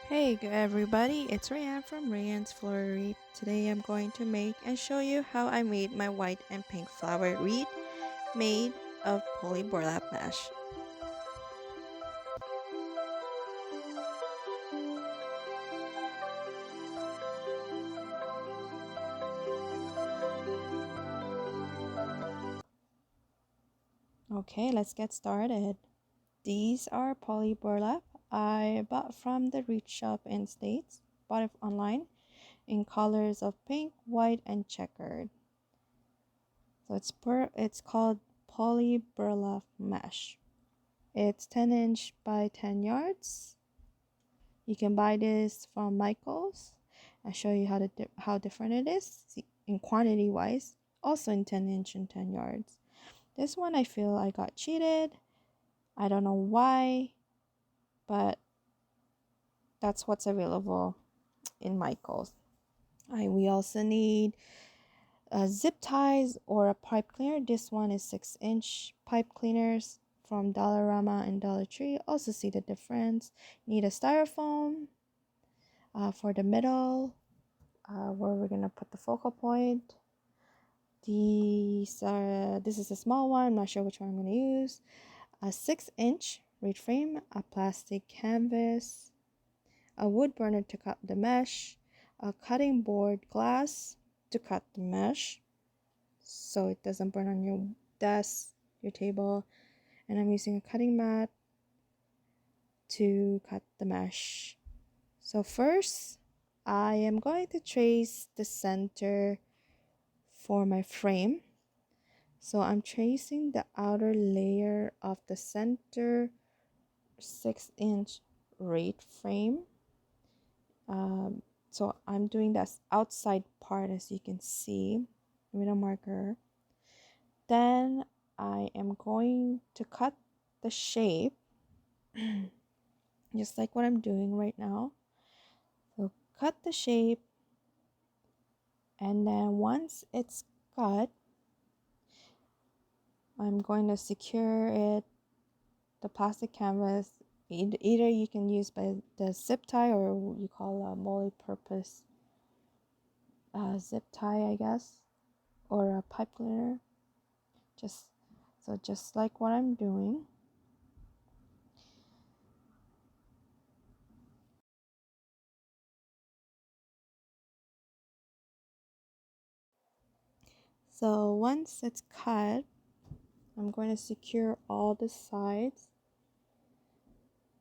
Hey everybody, it's Rayanne from Rayanne's Flowery. Today I'm going to make and show you how I made my white and pink flower wreath made of poly burlap mesh. Okay, let's get started. These are poly burlap I bought from the wreath shop in States. Bought it online in colors of pink, white, and checkered. So it's called poly burlap mesh. It's 10-inch by 10 yards. You can buy this from Michael's. I'll show you how different it is in quantity wise. Also in 10-inch and 10 yards. This one I feel I got cheated. I don't know why, but that's what's available in Michael's. We also need zip ties or a pipe cleaner. This one is 6-inch pipe cleaners from Dollarama and Dollar Tree. Also see the difference. Need a styrofoam for the middle, where we're gonna put the focal point. This is a small one. I'm not sure which one I'm gonna use. A 6-inch reed frame, a plastic canvas, a wood burner to cut the mesh, a cutting board glass to cut the mesh so it doesn't burn on your desk, your table, and I'm using a cutting mat to cut the mesh. So first, I am going to trace the center for my frame. So I'm tracing the outer layer of the center 6-inch reed frame. So I'm doing this outside part, as you can see with a marker. Then I am going to cut the shape just like what I'm doing right now. So cut the shape, and then once it's cut, I'm going to secure it, the plastic canvas. Either you can use by the zip tie or you call a multi-purpose zip tie, I guess, or a pipe cleaner. Just like what I'm doing. So once it's cut, I'm going to secure all the sides.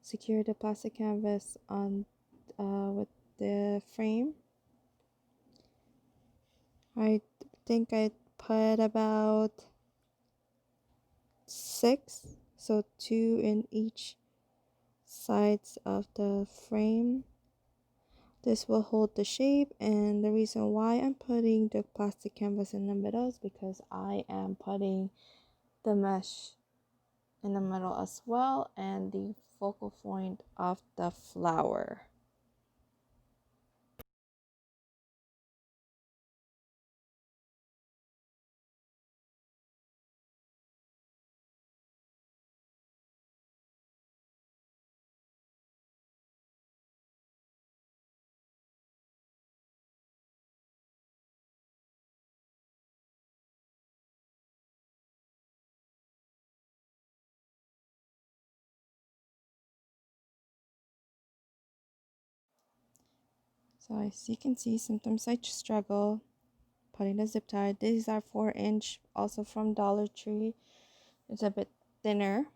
Secure the plastic canvas on with the frame. I think I put about 6, so 2 in each sides of the frame. This will hold the shape, and the reason why I'm putting the plastic canvas in the middle is because I am putting the mesh in the middle as well, and the focal point of the flower. So as you can see, sometimes I struggle putting the zip tie. These are 4-inch, also from Dollar Tree. It's a bit thinner,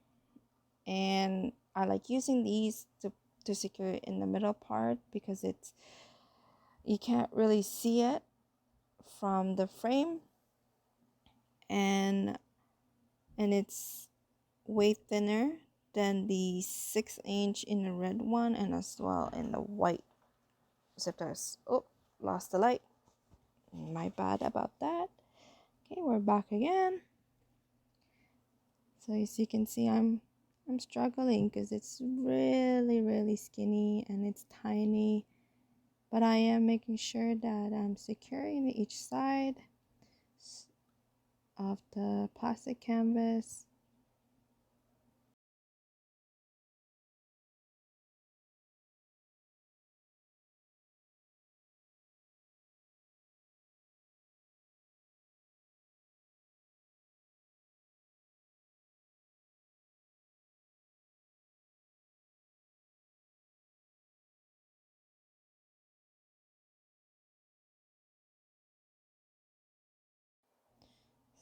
and I like using these to secure it in the middle part because you can't really see it from the frame, and it's way thinner than the 6-inch in the red one, and as well in the white zip ties. Oh, lost the light. My bad about that. Okay, we're back again. So as you can see, I'm struggling because it's really skinny and it's tiny, but I am making sure that I'm securing each side of the plastic canvas.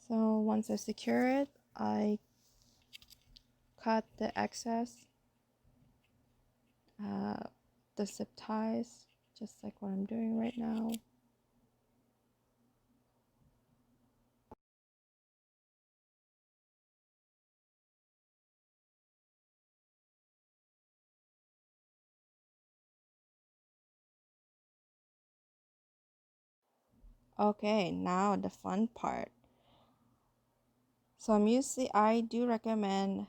So once I secure it, I cut the excess, the zip ties, just like what I'm doing right now. Okay, now the fun part. So I do recommend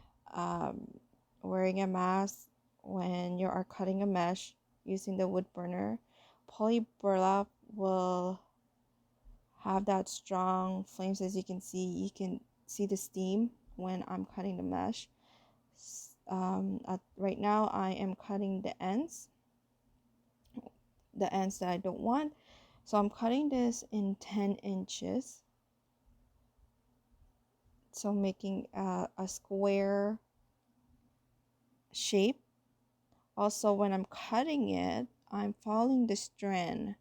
wearing a mask when you are cutting a mesh using the wood burner. Poly burlap will have that strong flames. As you can see the steam when I'm cutting the mesh. Right now I am cutting the ends that I don't want. So I'm cutting this in 10 inches. So making a square shape. Also, when I'm cutting it, I'm following the strand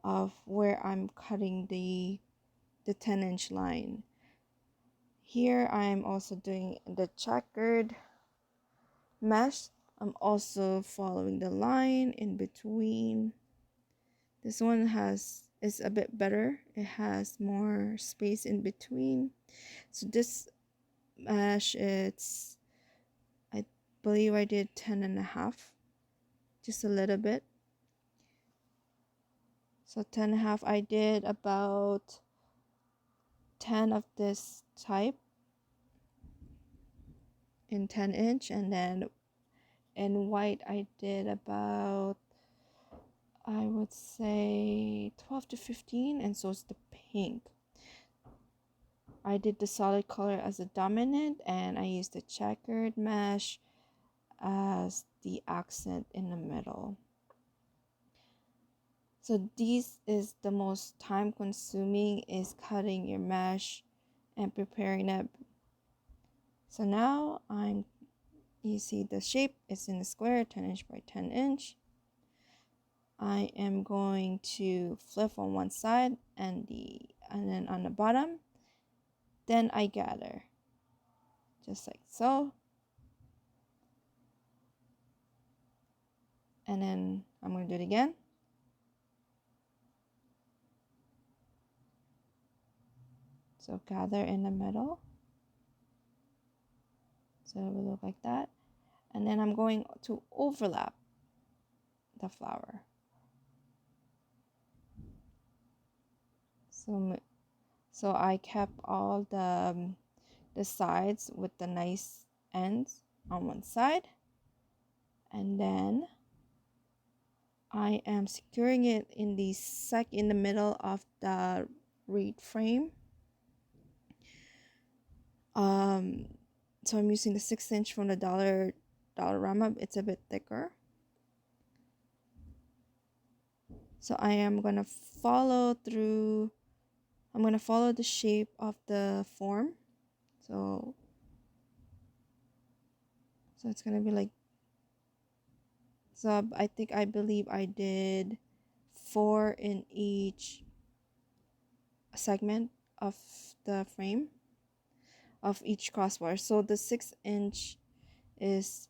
of where I'm cutting the 10-inch line. Here I'm also doing the checkered mesh. I'm also following the line in between. This one is a bit better. It has more space in between. So this mesh, I believe I did 10.5, just a little bit. So 10.5, I did about 10 of this type in 10-inch, and then in white I did about, I would say 12 to 15, and so is the pink. I did the solid color as a dominant, and I used the checkered mesh as the accent in the middle. So this is the most time consuming, is cutting your mesh and preparing it. So now you see the shape is in a square, 10-inch by 10-inch. I am going to flip on one side and then on the bottom. Then I gather, just like so. And then I'm going to do it again. So gather in the middle. So it will look like that. And then I'm going to overlap the flower. So I kept all the sides with the nice ends on one side, and then I am securing it in the middle of the reed frame. So I'm using the 6-inch from the Dollarama. It's a bit thicker. So I am gonna follow through. I'm gonna follow the shape of the form. So it's gonna be like. So I believe I did 4 in each segment of the frame of each crossbar. So the 6-inch is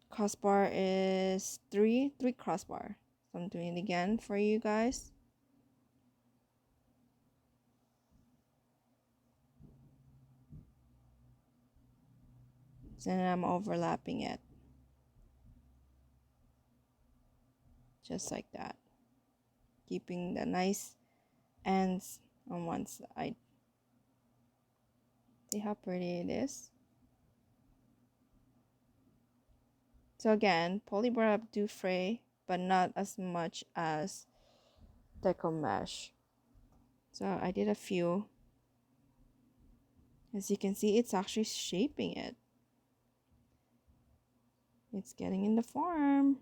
crossbar is three crossbar. So I'm doing it again for you guys. So then I'm overlapping it just like that, keeping the nice ends on one side. See how pretty it is? So again, polyburlap do fray, but not as much as deco mesh. So I did a few. As you can see, it's actually shaping it. It's getting in the form.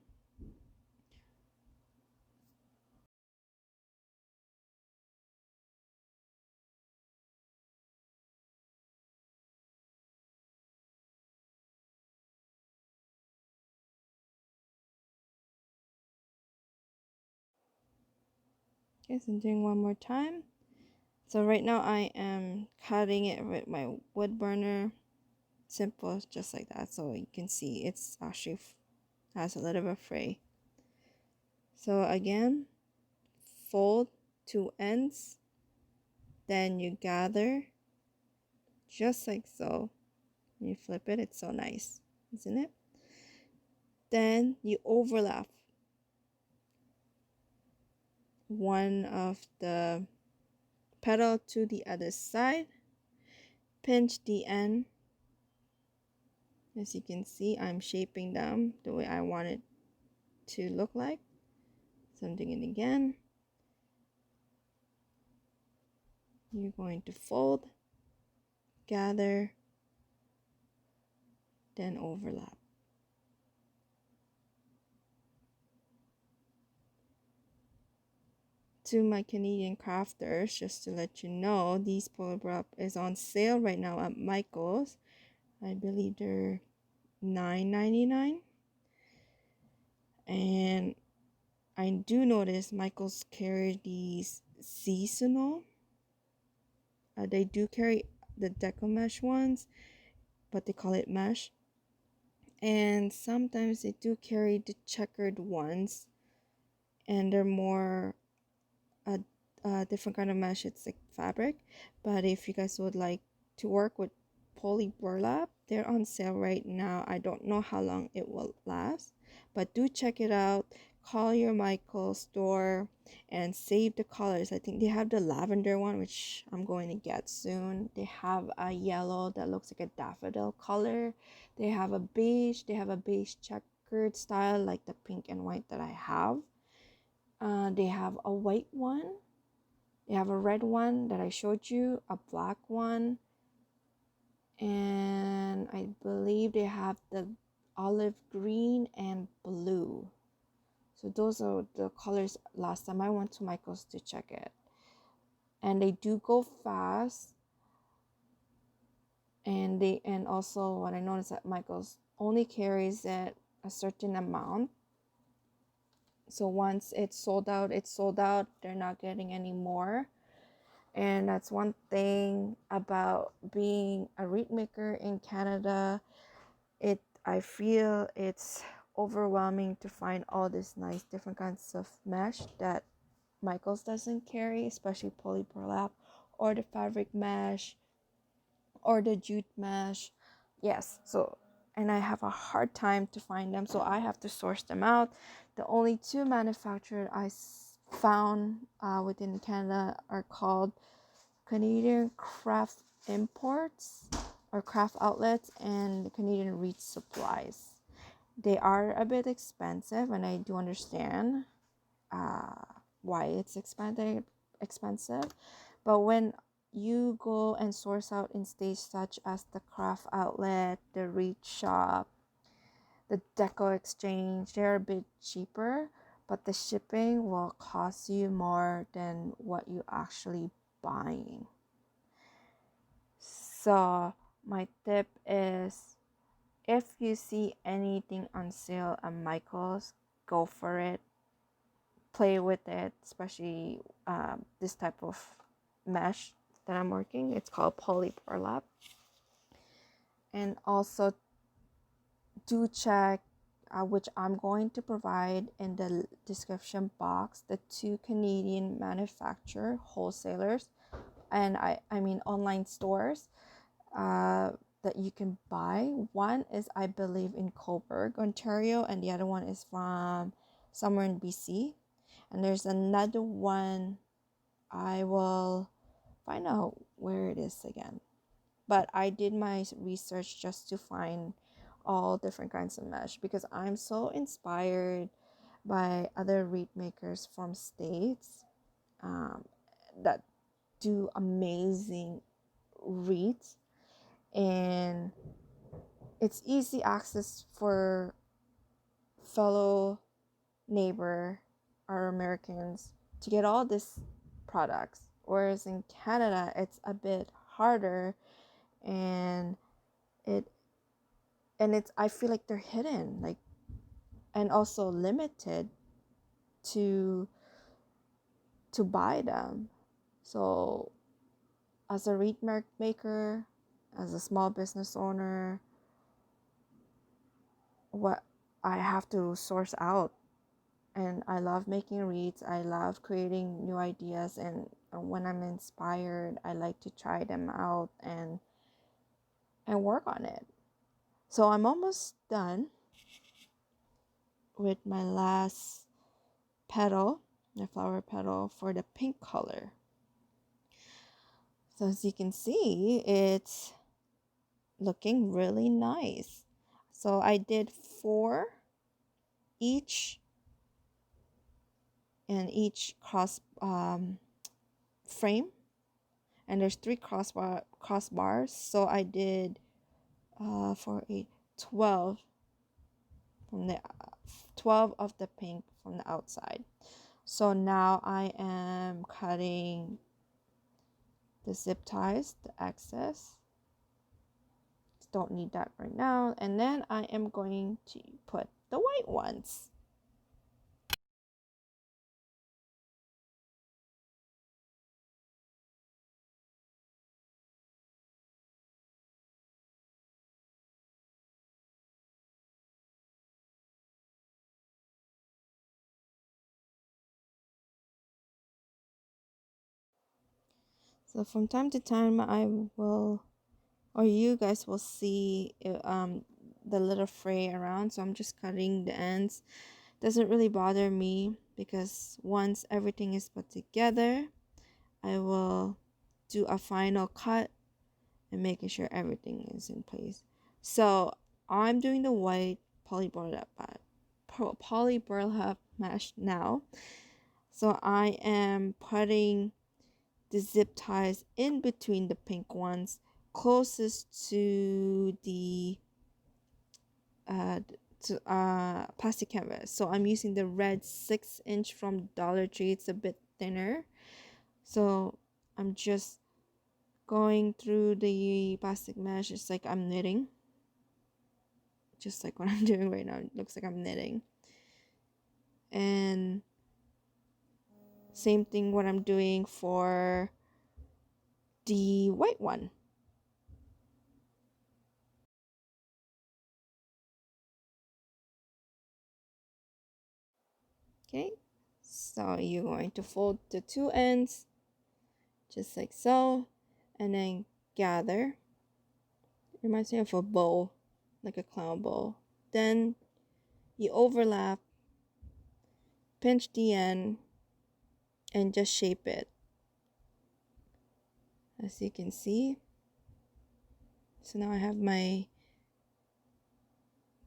Okay, so I'm doing one more time. So right now I am cutting it with my wood burner. Simple, just like that. So you can see it's actually has a little bit of fray. So again, fold two ends, then you gather just like so. You flip it, it's so nice, isn't it? Then you overlap one of the petal to the other side, pinch the end. As you can see, I'm shaping them the way I want it to look like. So I'm doing it again. You're going to fold, gather, then overlap. To my Canadian crafters, just to let you know, these Burlap is on sale right now at Michael's. I believe they're $9.99. And I do notice Michael's carry these seasonal. They do carry the deco mesh ones, but they call it mesh. And sometimes they do carry the checkered ones, and they're more a different kind of mesh. It's like fabric. But if you guys would like to work with poly burlap, they're on sale right now. I don't know how long it will last, but do check it out. Call your Michael store and save the colors. I think they have the lavender one, which I'm going to get soon. They have a yellow that looks like a daffodil color. They have a beige. They have a beige checkered style like the pink and white that I have. They have a white one. They have a red one that I showed you, a black one, and I believe they have the olive green and blue. So those are the colors last time I went to Michael's to check it. And they do go fast. And also what I noticed that Michael's only carries it a certain amount. So once it's sold out, it's sold out. They're not getting any more. And that's one thing about being a wreath maker in Canada. I feel it's overwhelming to find all these nice different kinds of mesh that Michaels doesn't carry, especially poly burlap or the fabric mesh or the jute mesh. Yes, so and I have a hard time to find them, so I have to source them out. The only two manufacturers I found within Canada are called Canadian Craft Imports or Craft Outlets and Canadian Wreath Supplies. They are a bit expensive, and I do understand why it's expensive. But when you go and source out in states such as the Craft Outlet, the Wreath Shop, the Deco Exchange, they're a bit cheaper, but the shipping will cost you more than what you actually buying. So my tip is, if you see anything on sale at Michael's, go for it. Play with it, especially this type of mesh that I'm working. It's called poly burlap. And also do check, which I'm going to provide in the description box, the two Canadian manufacturer wholesalers, and I mean online stores that you can buy. One is, I believe, in Coburg, Ontario, and the other one is from somewhere in BC. And there's another one, I will find out where it is again. But I did my research just to find all different kinds of mesh, because I'm so inspired by other wreath makers from states that do amazing wreaths, and it's easy access for fellow neighbor or Americans to get all these products, whereas in Canada it's a bit harder, and it and it's I feel like they're hidden, like, and also limited to buy them. So as a wreath maker, as a small business owner, what I have to source out. And I love making wreaths. I love creating new ideas, and when I'm inspired, I like to try them out and work on it. So I'm almost done with my last petal, my flower petal for the pink color. So as you can see, it's looking really nice. So I did 4 each, and each frame, and there's 3 crossbars. So I did 4, 8, 12 from the 12 of the pink from the outside. So now I am cutting the zip ties, the excess. Don't need that right now. And then I am going to put the white ones. So from time to time, I will, or you guys will see the little fray around. So I'm just cutting the ends. Doesn't really bother me, because once everything is put together, I will do a final cut and making sure everything is in place. So I'm doing the white poly burlap mesh now. So I am putting the zip ties in between the pink ones, closest to the plastic canvas. So I'm using the red 6-inch from Dollar Tree. It's a bit thinner. So I'm just going through the plastic mesh. It's like I'm knitting, just like what I'm doing right now. It looks like I'm knitting. And same thing what I'm doing for the white one. Okay, so you're going to fold the 2 ends just like so, and then gather. It reminds me of a bow, like a clown bow. Then you overlap, pinch the end, and just shape it, as you can see. So now I have my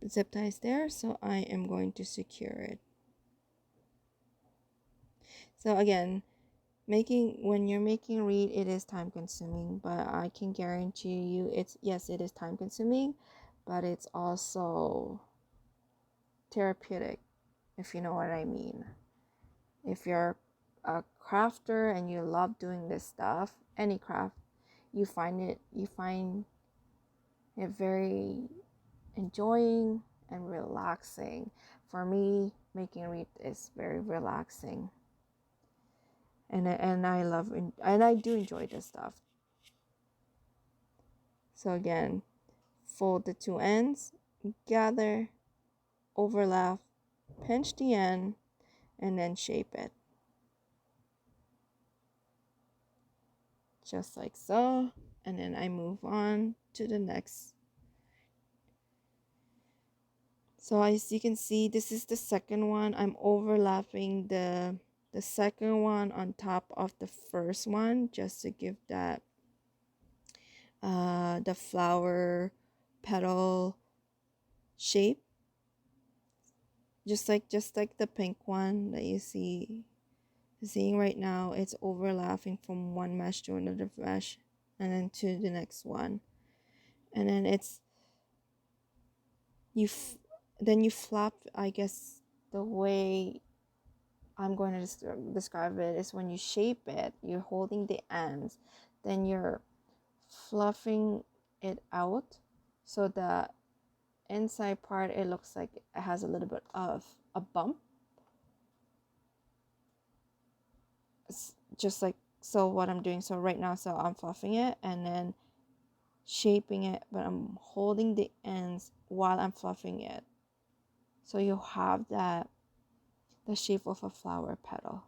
zip ties there, so I am going to secure it. So again, when you're making wreath, it is time consuming, but I can guarantee you yes, it is time consuming, but it's also therapeutic, if you know what I mean. If you're a crafter and you love doing this stuff, any craft, you find it very enjoying and relaxing. For me, making wreath is very relaxing, and I love and I do enjoy this stuff. So again, fold the 2 ends, gather, overlap, pinch the end, and then shape it. Just like so. And then I move on to the next. So as you can see, this is the second one. I'm overlapping the second one on top of the first one, just to give that the flower petal shape, just like the pink one that you seeing right now. It's overlapping from one mesh to another mesh, and then to the next one, and then it's then you flap. I guess the way I'm going to describe it is, when you shape it, you're holding the ends, then you're fluffing it out, so the inside part, it looks like it has a little bit of a bump. It's just like So what I'm doing, so right now, so I'm fluffing it and then shaping it, but I'm holding the ends while I'm fluffing it. So you have that, the shape of a flower petal.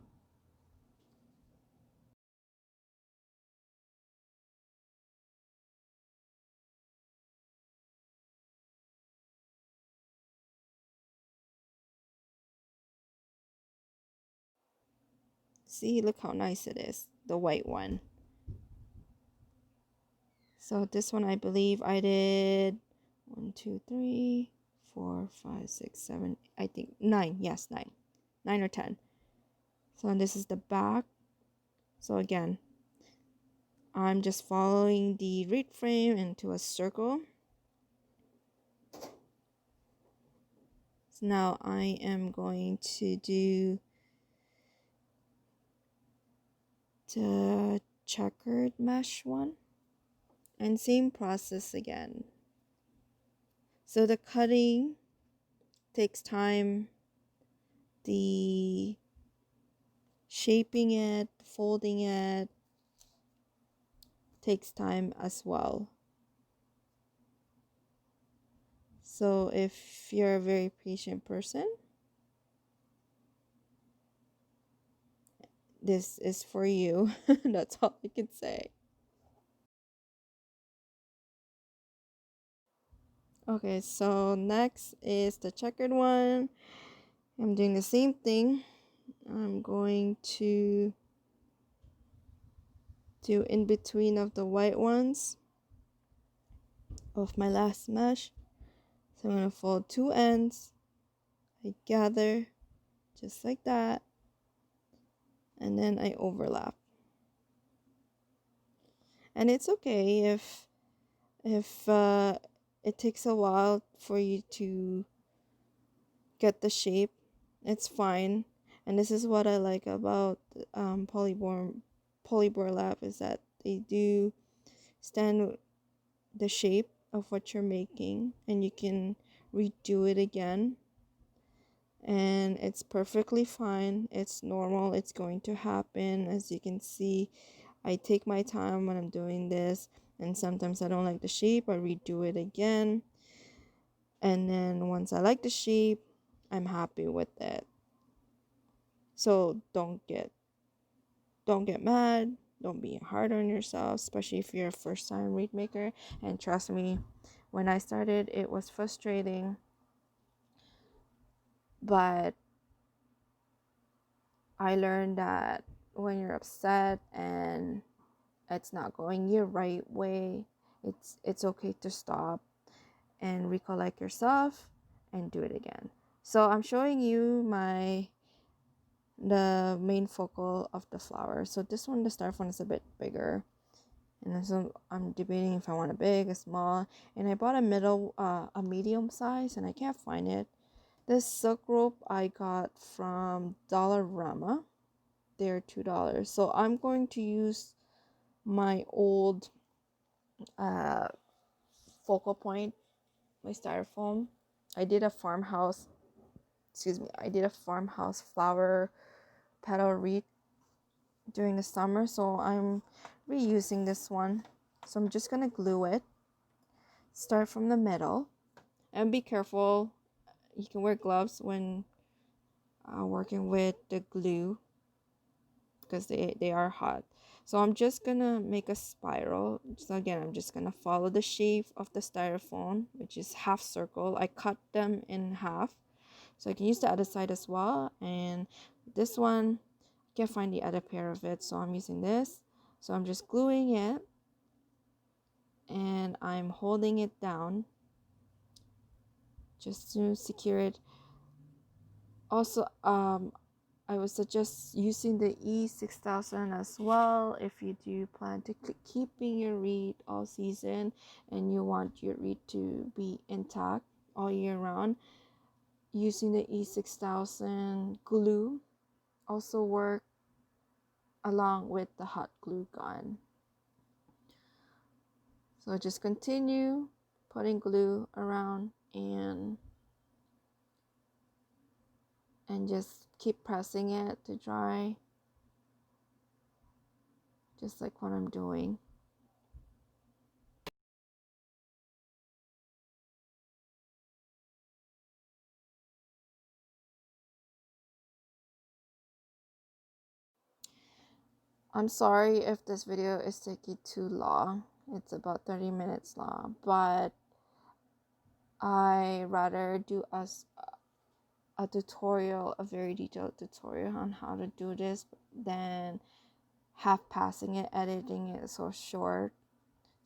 See, look how nice it is, the white one. So this one, I believe I did 1, 2, 3, 4, 5, 6, 7, I think 9. Yes, 9. 9 or 10. So this is the back. So again, I'm just following the reed frame into a circle. So now I am going to do the checkered mesh one. And same process again. So the cutting takes time. The shaping it, folding it takes time as well. So if you're a very patient person, this is for you. That's all I can say. Okay, so next is the checkered one. I'm doing the same thing. I'm going to do in between of the white ones of my last mesh. So I'm going to fold 2 ends. I gather just like that. And then I overlap. And it's okay if it takes a while for you to get the shape. It's fine. And this is what I like about poly burlap, is that they do stand the shape of what you're making, and you can redo it again, and it's perfectly fine. It's normal. It's going to happen. As you can see, I take my time when I'm doing this, and sometimes I don't like the shape. I redo it again, and then once I like the shape, I'm happy with it. So don't get mad. Don't be hard on yourself, especially if you're a first time reed maker. And trust me, when I started, it was frustrating, but I learned that when you're upset and it's not going your right way, it's okay to stop and recollect yourself and do it again. So I'm showing you the main focal of the flower. So this one, the star one, is a bit bigger, and so I'm debating if I want a big, a small, and I bought a medium size, and I can't find it. This silk rope I got from Dollarama. They're $2. So I'm going to use my old focal point, my styrofoam. I did a farmhouse, flower petal wreath during the summer, so I'm reusing this one. So I'm just gonna glue it. Start from the middle, and be careful. You can wear gloves when working with the glue, because they are hot. So I'm just gonna make a spiral. So again, I'm just gonna follow the shape of the styrofoam, which is half circle. I cut them in half, so I can use the other side as well. And this one, I can't find the other pair of it, so I'm using this. So I'm just gluing it, and I'm holding it down just to secure it. Also, I would suggest using the E6000 as well if you do plan to keeping your reed all season and you want your reed to be intact all year round. Using the E6000 glue also work along with the hot glue gun. So just continue putting glue around and just keep pressing it to dry. just like what I'm doing. I'm sorry if this video is taking too long. It's about 30 minutes long, but I rather do a tutorial, a very detailed tutorial on how to do this than half-passing it, editing it so short.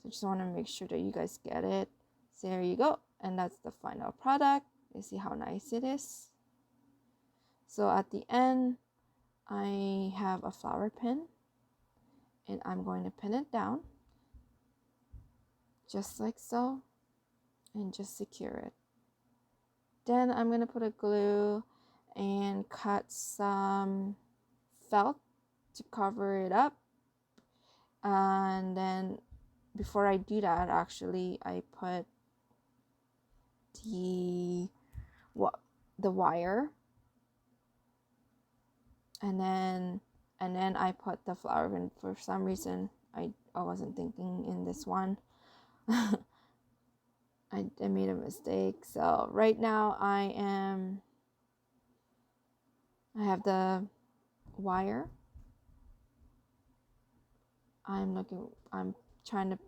So I just want to make sure that you guys get it. So there you go. And that's the final product. You see how nice it is? So at the end, I have a flower pin. And I'm going to pin it down. Just like so. And just secure it. Then I'm going to put a glue and cut some felt to cover it up. And then before I do that, actually, I put the wire, and then I put the flower pin. For some reason, I wasn't thinking in this one. I made a mistake. So right now I have the wire. I'm trying to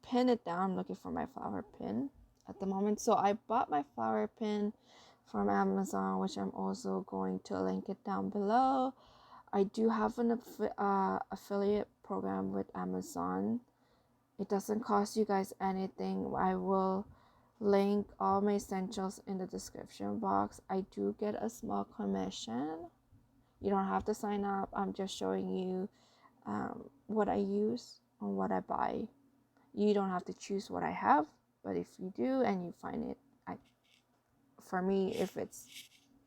pin it down. I'm looking for my flower pin at the moment. So I bought my flower pin from Amazon, which I'm also going to link it down below. I do have an affiliate program with Amazon. It doesn't cost you guys anything. I will link all my essentials in the description box. I do get a small commission. You don't have to sign up. I'm just showing you what I use and what I buy. You don't have to choose what I have, but if you do and you find it, for me, if it's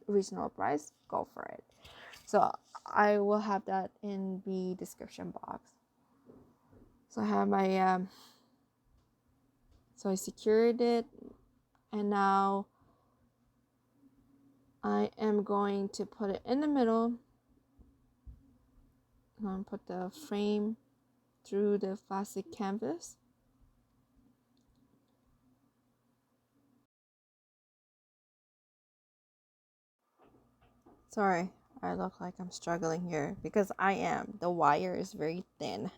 reasonable price, go for it. So I will have that in the description box. So I have my so I secured it, and now I am going to put it in the middle. I'm going to put the frame through the plastic canvas. Sorry, I look like I'm struggling here because I am. The wire is very thin.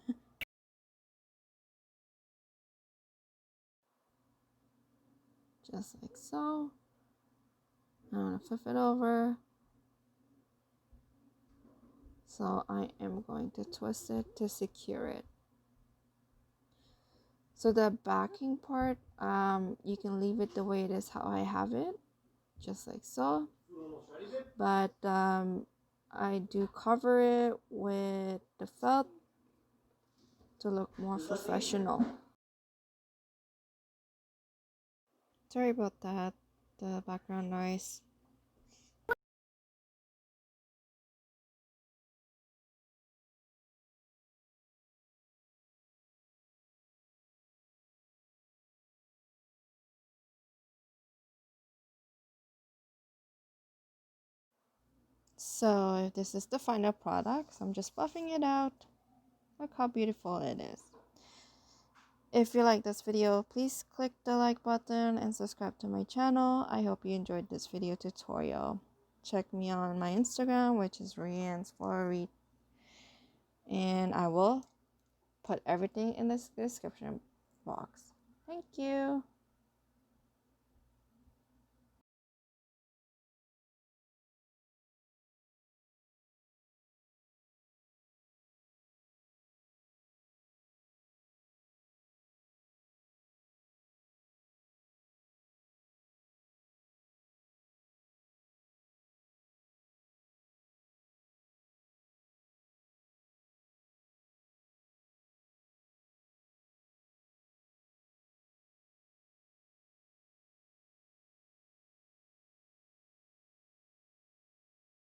Just like so. I'm going to flip it over. So I am going to twist it to secure it. So the backing part, you can leave it the way it is, how I have it, just like so. But I do cover it with the felt to look more professional. Sorry about that, the background noise. So this is the final product. So I'm just buffing it out. Look how beautiful it is. If you like this video, please click the like button and subscribe to my channel. I hope you enjoyed this video tutorial. Check me on my Instagram, which is Rian's for Read, and I will put everything in the description box. Thank you.